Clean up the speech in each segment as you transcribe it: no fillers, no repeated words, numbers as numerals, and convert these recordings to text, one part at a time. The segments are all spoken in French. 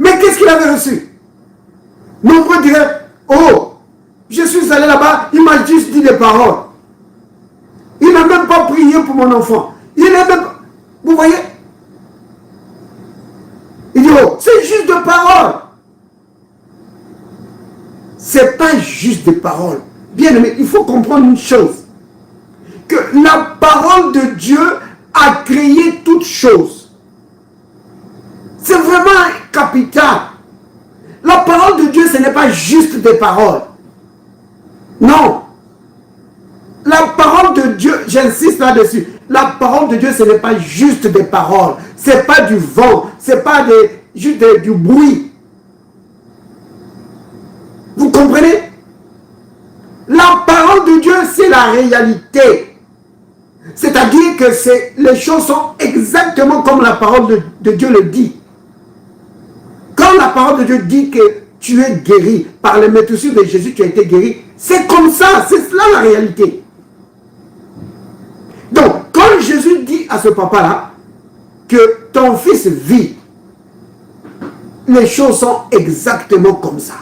Mais qu'est-ce qu'il avait reçu? Nombreux diraient, oh, je suis allé là-bas, il m'a juste dit des paroles. Il n'a même pas prié pour mon enfant. Il n'a même pas... Vous voyez? Il dit, oh, c'est juste des paroles. C'est pas juste des paroles. Bien aimé, il faut comprendre une chose. Que la parole de Dieu a créé toutes choses. C'est vraiment capital. La parole de Dieu, ce n'est pas juste des paroles. Non. La parole de Dieu, j'insiste là-dessus, la parole de Dieu, ce n'est pas juste des paroles. Ce n'est pas du vent. Ce n'est pas juste du bruit. Vous comprenez? La parole de Dieu, c'est la réalité. C'est-à-dire que les choses sont exactement comme la parole de Dieu le dit. Quand la parole de Dieu dit que tu es guéri par les méthodes de Jésus, tu as été guéri, c'est comme ça, c'est cela la réalité. Donc, quand Jésus dit à ce papa-là que ton fils vit, les choses sont exactement comme ça.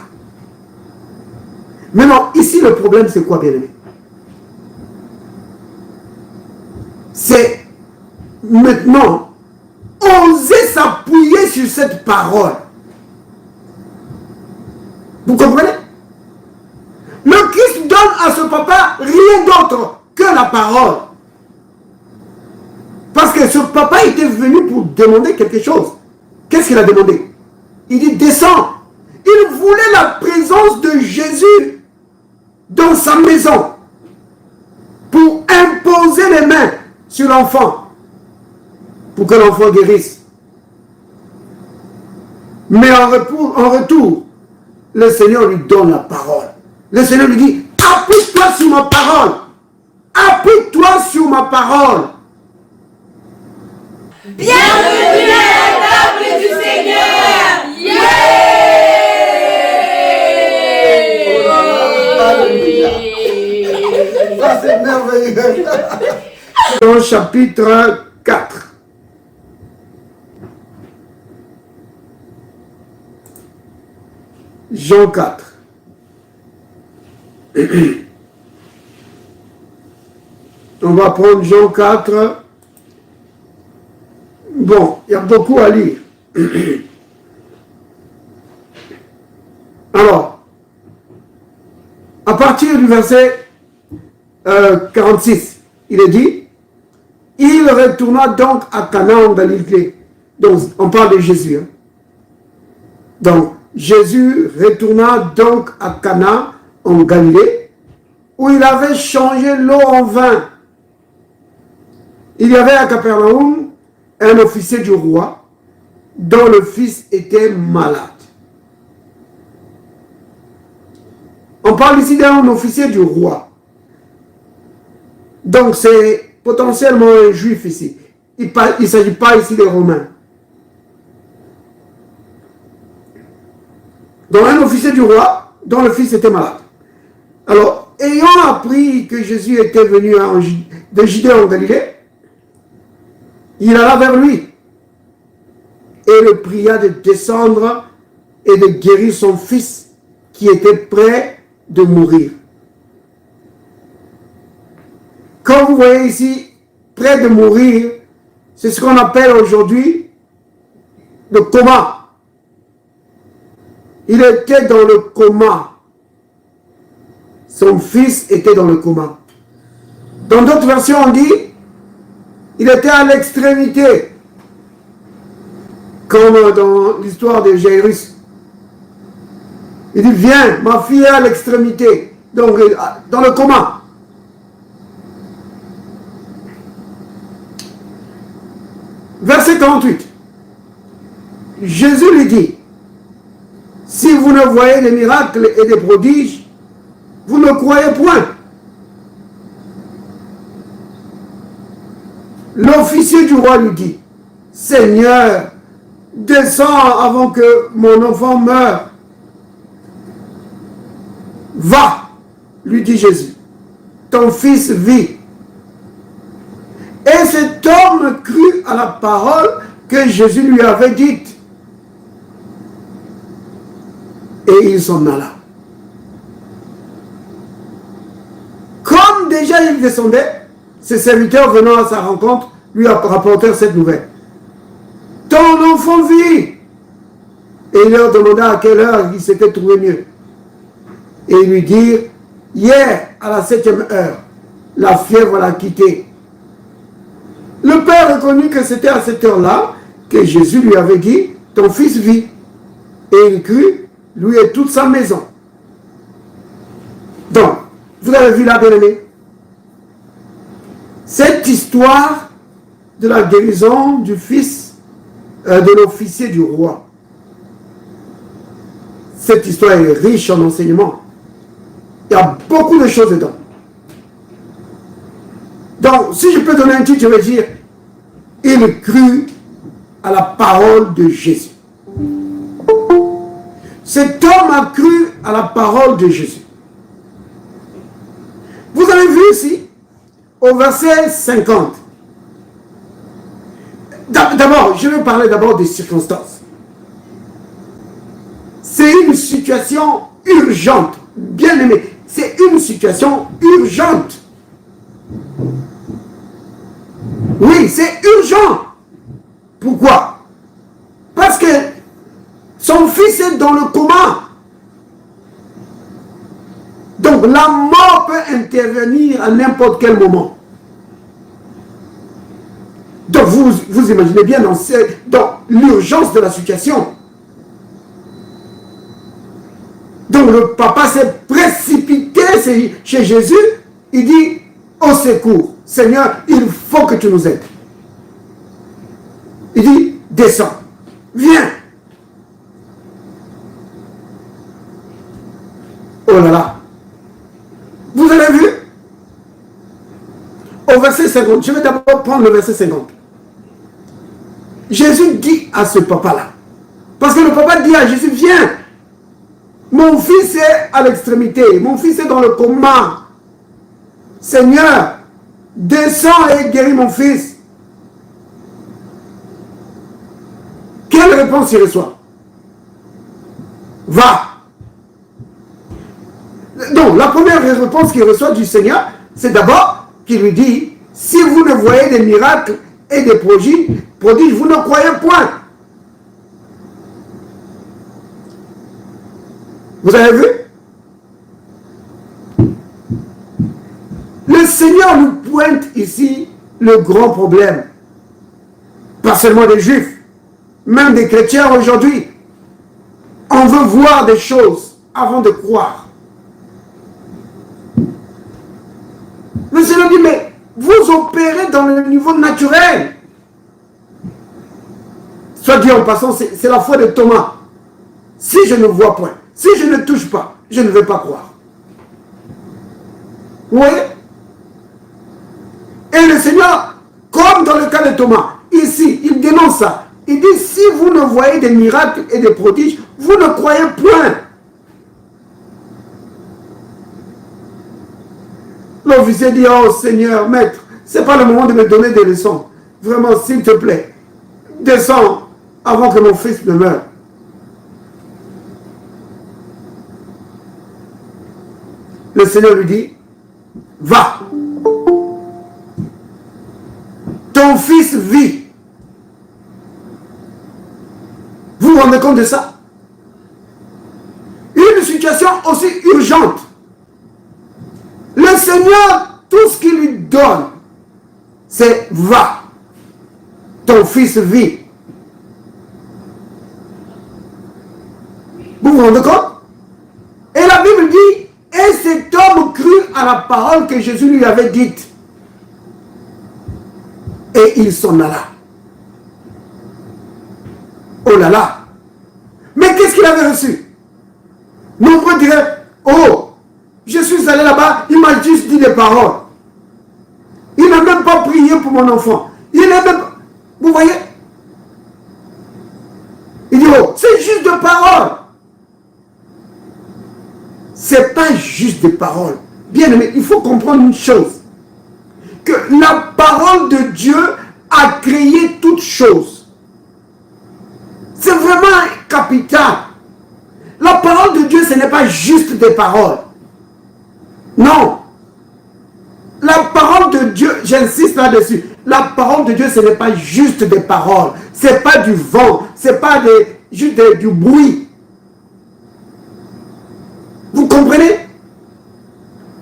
Maintenant, ici, le problème, c'est quoi, bien-aimé? C'est maintenant oser s'appuyer sur cette parole. Vous comprenez? Le Christ donne à ce papa rien d'autre que la parole. Parce que ce papa était venu pour demander quelque chose. Qu'est-ce qu'il a demandé? Il dit, descends. Il voulait la présence de Jésus dans sa maison pour imposer les mains sur l'enfant pour que l'enfant guérisse. Mais en retour, le Seigneur lui donne la parole. Le Seigneur lui dit, appuie-toi sur ma parole. Appuie-toi sur ma parole. Bienvenue à la table du Seigneur. Yeah! Ça c'est merveilleux. Dans le chapitre 4. Jean 4. On va prendre Jean 4. Bon, il y a beaucoup à lire. Alors, à partir du verset 46, il est dit, il retourna donc à Cana en Galilée. Donc, on parle de Jésus. Hein. Donc, Jésus retourna donc à Cana en Galilée, où il avait changé l'eau en vin. Il y avait à Capernaum un officier du roi dont le fils était malade. On parle ici d'un officier du roi. Donc c'est potentiellement un juif ici. Il ne s'agit pas ici des Romains. Donc un officier du roi dont le fils était malade. Alors, ayant appris que Jésus était venu de Judée en Galilée, il alla vers lui et le pria de descendre et de guérir son fils qui était prêt de mourir. Quand vous voyez ici, prêt de mourir, c'est ce qu'on appelle aujourd'hui le coma. Il était dans le coma. Son fils était dans le coma. Dans d'autres versions, on dit il était à l'extrémité, comme dans l'histoire de Jairus. Il dit, viens, ma fille est à l'extrémité, donc dans le coma. Verset 48. Jésus lui dit, si vous ne voyez des miracles et des prodiges, vous ne croyez point. L'officier du roi lui dit, Seigneur, descends avant que mon enfant meure. Va, lui dit Jésus, ton fils vit. Et cet homme crut à la parole que Jésus lui avait dite. Et il s'en alla. Comme déjà il descendait, ses serviteurs venant à sa rencontre lui rapportèrent cette nouvelle. Ton enfant vit. Et il leur demanda à quelle heure il s'était trouvé mieux. Et ils lui dirent, hier à la 7e heure, la fièvre l'a quitté. Le père reconnut que c'était à cette heure-là que Jésus lui avait dit, ton fils vit. Et il crut, lui et toute sa maison. Donc, vous avez vu là, bien-aimé, cette histoire de la guérison du fils de l'officier du roi. Cette histoire est riche en enseignements. Il y a beaucoup de choses dedans. Donc, si je peux donner un titre, je vais dire, il crut à la parole de Jésus. Cet homme a cru à la parole de Jésus. Vous avez vu ici, au verset 50. D'abord, je vais parler d'abord des circonstances. C'est une situation urgente. Bien aimé, c'est une situation urgente. Oui, c'est urgent. Pourquoi? Parce que son fils est dans le coma. Donc la mort peut intervenir à n'importe quel moment. Donc vous imaginez bien dans l'urgence de la situation. Donc le papa s'est précipité chez Jésus. Il dit, au secours, Seigneur, il faut que tu nous aides. Il dit, descends, viens. Oh là là. Vous avez vu? Au verset 50, je vais d'abord prendre le verset 50. Jésus dit à ce papa-là, parce que le papa dit à Jésus, viens, mon fils est à l'extrémité, mon fils est dans le coma. Seigneur, descends et guéris mon fils. Quelle réponse il reçoit? Va. Donc, la première réponse qu'il reçoit du Seigneur, c'est d'abord qu'il lui dit, si vous ne voyez des miracles et des prodiges, vous ne croyez point. Vous avez vu? Le Seigneur nous pointe ici le grand problème. Pas seulement des Juifs, même des chrétiens aujourd'hui. On veut voir des choses avant de croire. Le Seigneur dit, mais vous opérez dans le niveau naturel. Soit dit en passant, c'est la foi de Thomas. Si je ne vois point, si je ne touche pas, je ne vais pas croire. Vous voyez? Et le Seigneur, comme dans le cas de Thomas, ici, il dénonce ça. Il dit, si vous ne voyez des miracles et des prodiges, vous ne croyez point. L'officier dit, oh Seigneur, maître, ce n'est pas le moment de me donner des leçons. Vraiment, s'il te plaît, descends avant que mon fils ne meure. Le Seigneur lui dit, va. Ton fils vit. Vous vous rendez compte de ça? Une situation aussi urgente. Le Seigneur, tout ce qu'il lui donne, c'est va. Ton fils vit. Vous vous rendez compte? Et la Bible dit, et cet homme crut à la parole que Jésus lui avait dite. Et il s'en alla. Oh là là. Mais qu'est-ce qu'il avait reçu? Nombreux diraient, oh, je suis allé là-bas, il m'a juste dit des paroles. Il n'a même pas prié pour mon enfant. Il n'a même pas... Vous voyez? Il dit, oh, c'est juste des paroles. C'est pas juste des paroles. Bien aimé, il faut comprendre une chose. Que la parole de Dieu a créé toutes choses. C'est vraiment capital. La parole de Dieu, ce n'est pas juste des paroles. Non. La parole de Dieu, j'insiste là-dessus, la parole de Dieu, ce n'est pas juste des paroles. Ce n'est pas du vent. Ce n'est pas juste du bruit. Vous comprenez?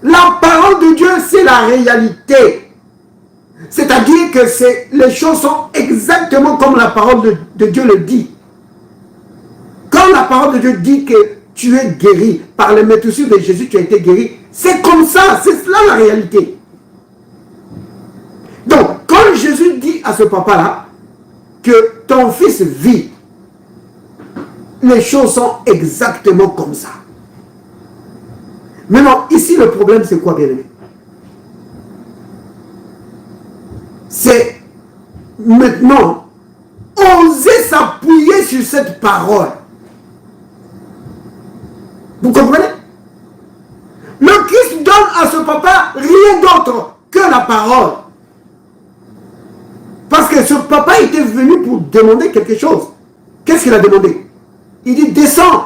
La parole de Dieu, c'est la réalité. C'est-à-dire que les choses sont exactement comme la parole de Dieu le dit. Quand la parole de Dieu dit que tu es guéri, par les méthodes de Jésus, tu as été guéri, c'est comme ça, c'est cela la réalité. Donc, quand Jésus dit à ce papa-là que ton fils vit, les choses sont exactement comme ça. Maintenant, ici, le problème, c'est quoi, bien-aimé? C'est maintenant oser s'appuyer sur cette parole. Vous comprenez? Le Christ donne à ce papa rien d'autre que la parole. Parce que ce papa était venu pour demander quelque chose. Qu'est-ce qu'il a demandé? Il dit, descends.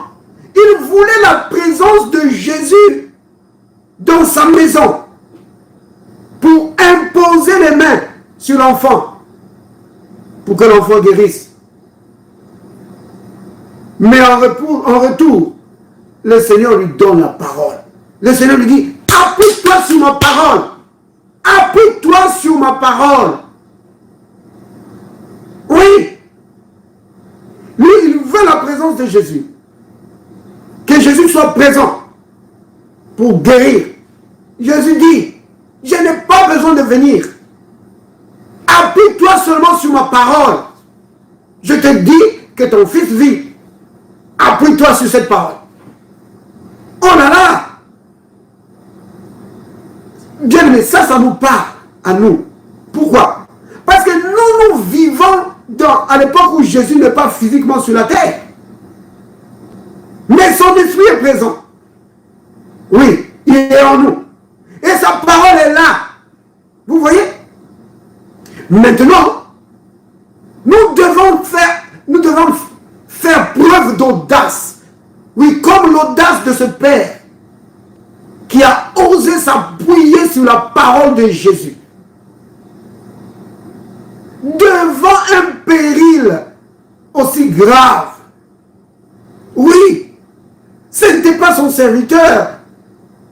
Il voulait la présence de Jésus dans sa maison pour imposer les mains sur l'enfant pour que l'enfant guérisse. Mais en retour, le Seigneur lui donne la parole. Le Seigneur lui dit, appuie-toi sur ma parole. Appuie-toi sur ma parole. Oui. Lui, il veut la présence de Jésus. Que Jésus soit présent pour guérir. Jésus dit, je n'ai pas besoin de venir. Appuie-toi seulement sur ma parole. Je te dis que ton fils vit. Appuie-toi sur cette parole. Oh là là! Bien aimé, ça nous parle à nous. Pourquoi? Parce que nous vivons à l'époque où Jésus n'est pas physiquement sur la terre. Mais son esprit est présent. Oui, il est en nous. Et sa parole est là. Vous voyez? Maintenant, nous devons faire preuve d'audace. Oui, comme l'audace de ce Père qui a osé s'appuyer sur la parole de Jésus. Devant un péril aussi grave. Oui, ce n'était pas son serviteur,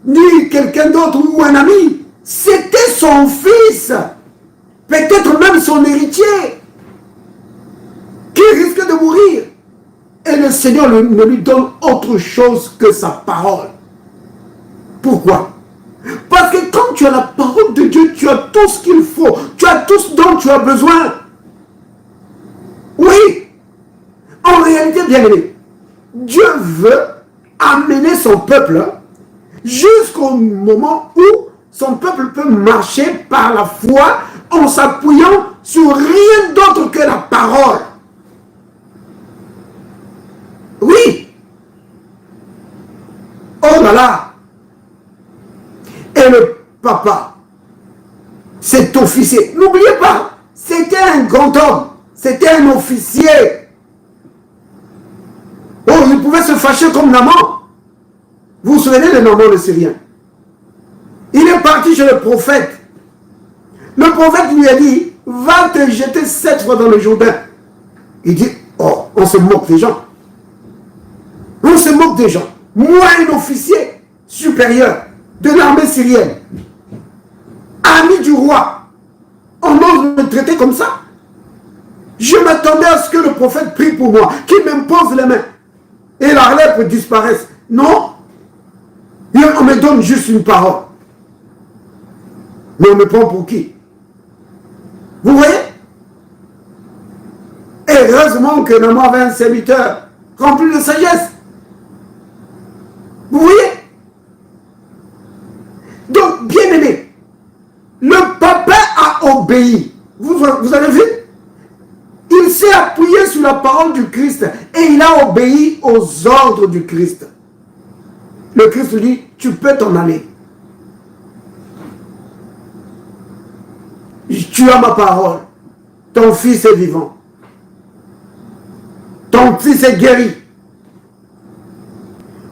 ni quelqu'un d'autre ou un ami. C'était son fils, peut-être même son héritier, qui risquait de mourir. Et le Seigneur ne lui donne autre chose que sa parole. Pourquoi? Parce que quand tu as la parole de Dieu, tu as tout ce qu'il faut. Tu as tout ce dont tu as besoin. Oui. En réalité, bien aimé, Dieu veut amener son peuple jusqu'au moment où son peuple peut marcher par la foi en s'appuyant sur rien d'autre que la parole. Oui. Oh là là. Et le papa, cet officier, n'oubliez pas, c'était un grand homme, c'était un officier. Oh, il pouvait se fâcher comme Naaman. Vous vous souvenez de Naaman le Syrien? Il est parti chez le prophète. Le prophète lui a dit, va te jeter 7 fois dans le Jourdain. Il dit, oh, on se moque des gens. On se moque des gens. Moi, un officier supérieur de l'armée syrienne, ami du roi, on ose me traiter comme ça? Je m'attendais à ce que le prophète prie pour moi, qu'il m'impose les mains et la lèpre disparaisse. Non, on me donne juste une parole. Mais on me prend pour qui? Vous voyez? Et heureusement que Naaman avait un serviteur rempli de sagesse. Vous voyez? Donc, bien aimé, le papa a obéi. Vous avez vu? Il s'est appuyé sur la parole du Christ et il a obéi aux ordres du Christ. Le Christ lui dit, tu peux t'en aller. Tu as ma parole. Ton fils est vivant. Ton fils est guéri.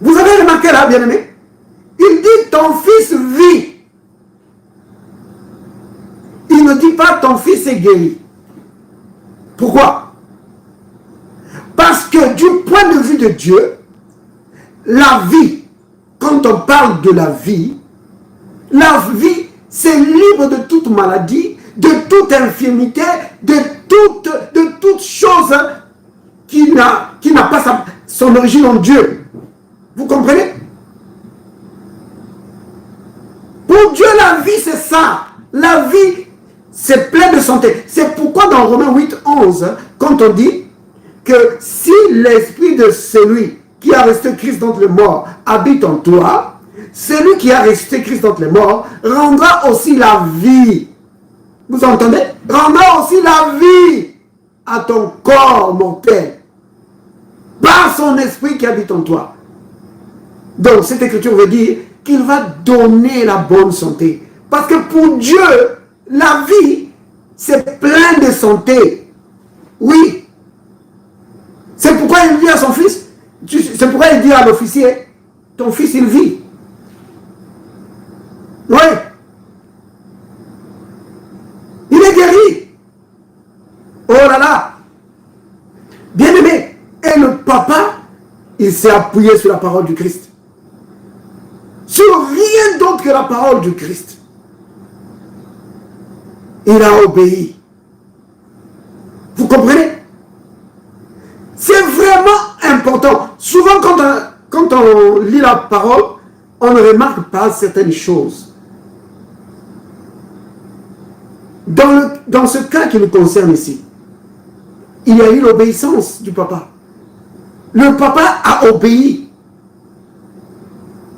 Vous avez remarqué là, bien-aimé? Il dit ton fils vit. Il ne dit pas ton fils est guéri. Pourquoi? Parce que du point de vue de Dieu, la vie, quand on parle de la vie, c'est libre de toute maladie, de toute infirmité, de toute chose qui n'a pas son origine en Dieu. Vous comprenez? Pour Dieu, la vie, c'est ça. La vie, c'est plein de santé. C'est pourquoi dans Romains 8, 11, quand on dit que si l'esprit de celui qui a resté Christ d'entre les morts habite en toi, celui qui a resté Christ d'entre les morts rendra aussi la vie. Vous entendez? Rendra aussi la vie à ton corps mortel par son esprit qui habite en toi. Donc cette écriture veut dire qu'il va donner la bonne santé. Parce que pour Dieu, la vie, c'est plein de santé. Oui. C'est pourquoi il dit à son fils, c'est pourquoi il dit à l'officier, ton fils il vit. Oui. Il est guéri. Oh là là. Bien aimé. Et le papa, il s'est appuyé sur la parole du Christ. Sur rien d'autre que la parole du Christ. Il a obéi. Vous comprenez? C'est vraiment important. Souvent, quand on lit la parole, on ne remarque pas certaines choses. Dans ce cas qui nous concerne ici, il y a eu l'obéissance du papa. Le papa a obéi.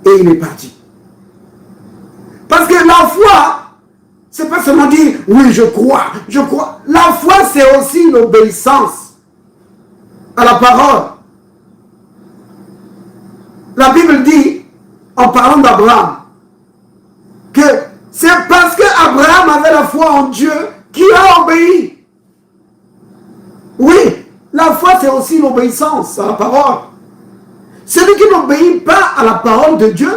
Et il est parti. Parce que la foi, c'est pas seulement dire, oui, je crois. La foi, c'est aussi l'obéissance à la parole. La Bible dit, en parlant d'Abraham, que c'est parce qu'Abraham avait la foi en Dieu qu'il a obéi. Oui, la foi, c'est aussi l'obéissance à la parole. Celui qui n'obéit pas à la parole de Dieu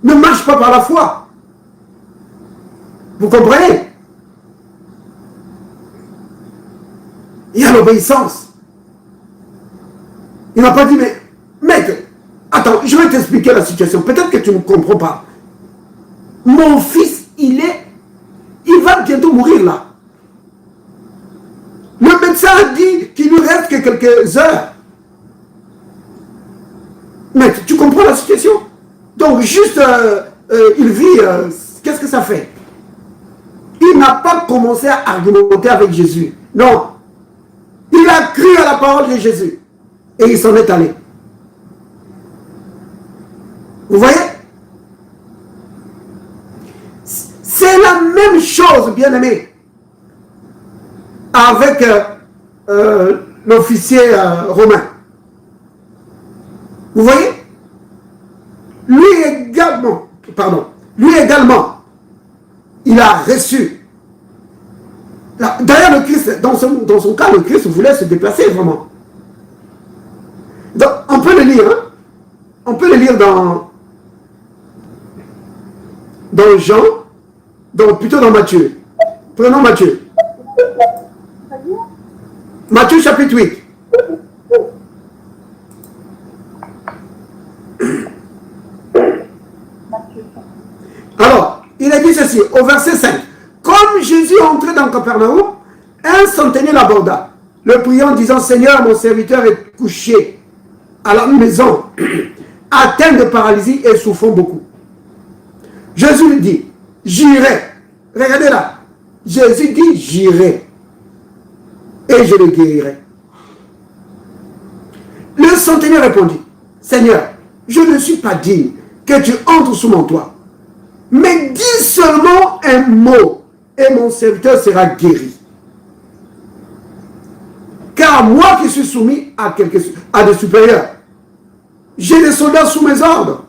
ne marche pas par la foi. Vous comprenez? Il y a l'obéissance. Il n'a pas dit, mais mec, attends, je vais t'expliquer la situation. Peut-être que tu ne comprends pas. Mon fils, il va bientôt mourir là. Le médecin a dit qu'il lui reste que quelques heures. Mais tu comprends la situation? Donc juste, il vit, qu'est-ce que ça fait? Il n'a pas commencé à argumenter avec Jésus. Non. Il a cru à la parole de Jésus. Et il s'en est allé. Vous voyez? C'est la même chose, bien aimé, avec l'officier romain. Vous voyez? Lui également, il a reçu. D'ailleurs, le Christ, dans son cas, le Christ voulait se déplacer vraiment. Donc, on peut le lire, hein? On peut le lire dans Jean, plutôt dans Matthieu. Prenons Matthieu. Matthieu chapitre 8. Alors, il a dit ceci, au verset 5. Comme Jésus entrait dans Capernaum, un centenier l'aborda, le priant, disant, Seigneur, mon serviteur est couché à la maison, atteint de paralysie et souffrant beaucoup. Jésus lui dit, j'irai. Regardez là. Jésus dit, j'irai. Et je le guérirai. Le centenier répondit, Seigneur, je ne suis pas digne que tu entres sous mon toit. Mais dis seulement un mot et mon serviteur sera guéri. Car moi qui suis soumis à des supérieurs, j'ai des soldats sous mes ordres.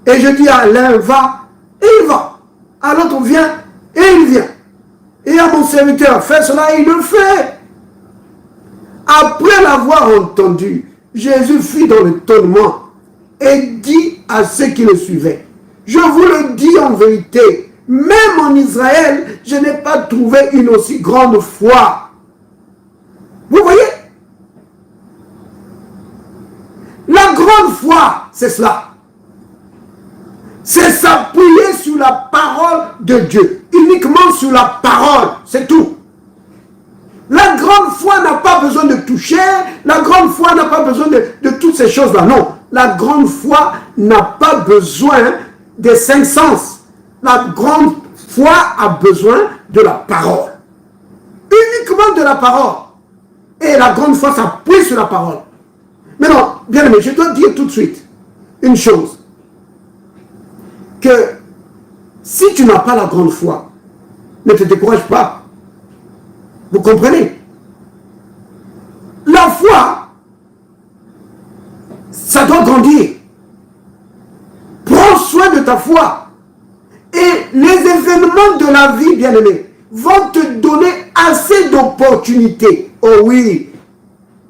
Et je dis à l'un va, et il va. À l'autre viens, et il vient. Et à mon serviteur, fais cela, et il le fait. Après l'avoir entendu, Jésus fut dans l'étonnement et dit à ceux qui le suivaient, je vous le dis en vérité, même en Israël, je n'ai pas trouvé une aussi grande foi. Vous voyez? La grande foi, c'est cela. C'est s'appuyer sur la parole de Dieu. Uniquement sur la parole, c'est tout. La grande foi n'a pas besoin de toucher. La grande foi n'a pas besoin de toutes ces choses-là. Non. La grande foi n'a pas besoin des 5 sens. La grande foi a besoin de la parole. Uniquement de la parole. Et la grande foi s'appuie sur la parole. Maintenant, bien aimé, je dois dire tout de suite une chose. Que si tu n'as pas la grande foi, ne te décourage pas. Vous comprenez? La foi, ça doit grandir. Prends soin de ta foi. Et les événements de la vie, bien aimé, vont te donner assez d'opportunités. Oh oui.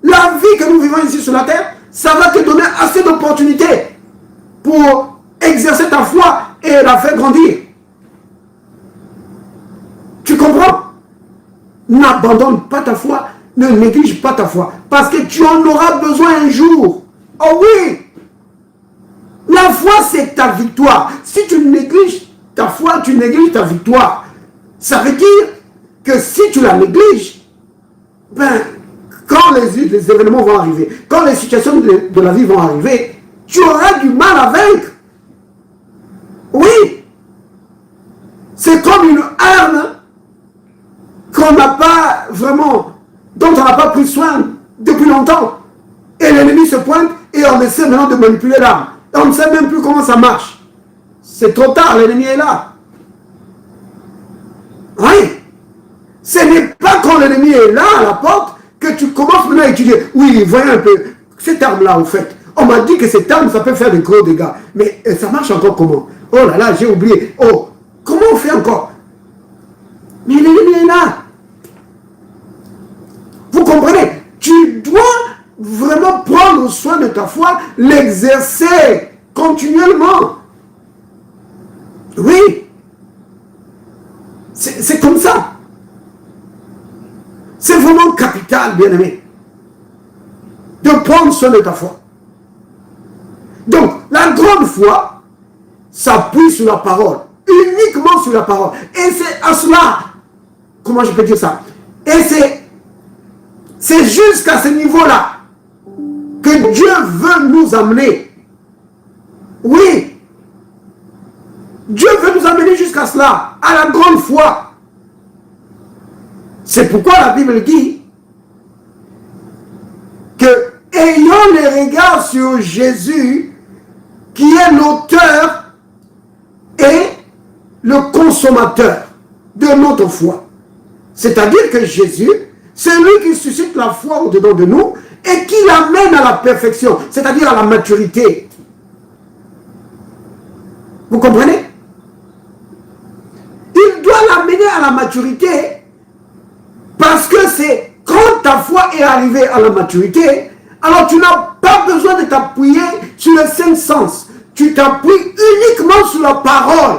La vie que nous vivons ici sur la terre, ça va te donner assez d'opportunités pour exercer ta foi et la faire grandir. Tu comprends? N'abandonne pas ta foi, ne néglige pas ta foi, parce que tu en auras besoin un jour. Oh oui! La foi, c'est ta victoire. Si tu négliges ta foi, tu négliges ta victoire. Ça veut dire que si tu la négliges, ben, quand les événements vont arriver, quand les situations de la vie vont arriver, tu auras du mal à vaincre. Oui. C'est comme une arme qu'on n'a pas vraiment, dont on n'a pas pris soin depuis longtemps. Et l'ennemi se pointe et on essaie maintenant de manipuler l'arme. Et on ne sait même plus comment ça marche. C'est trop tard, l'ennemi est là. Oui. Ce n'est pas quand l'ennemi est là à la porte que tu commences maintenant à étudier. Oui, voyez un peu, cette arme-là, au fait, on m'a dit que cette arme, ça peut faire de gros dégâts. Mais ça marche encore comment? Oh là là, j'ai oublié. Oh, comment on fait encore? Mais l'ennemi est là. Vous comprenez? Tu dois vraiment prendre soin de ta foi, l'exercer continuellement. Oui. C'est comme ça. C'est vraiment capital, bien-aimé, de prendre soin de ta foi. Donc, la grande foi s'appuie sur la parole, uniquement sur la parole. Et c'est à cela, comment je peux dire ça? Et c'est jusqu'à ce niveau-là que Dieu veut nous amener. Oui. Dieu veut nous amener jusqu'à cela, à la grande foi. C'est pourquoi la Bible dit que, ayant les regards sur Jésus, qui est l'auteur et le consommateur de notre foi. C'est-à-dire que Jésus, c'est lui qui suscite la foi au-dedans de nous et qui l'amène à la perfection, c'est-à-dire à la maturité. Vous comprenez? Il doit l'amener à la maturité parce que c'est quand ta foi est arrivée à la maturité, alors tu n'as pas besoin de t'appuyer sur les 5 sens. Tu t'appuies uniquement sur la parole.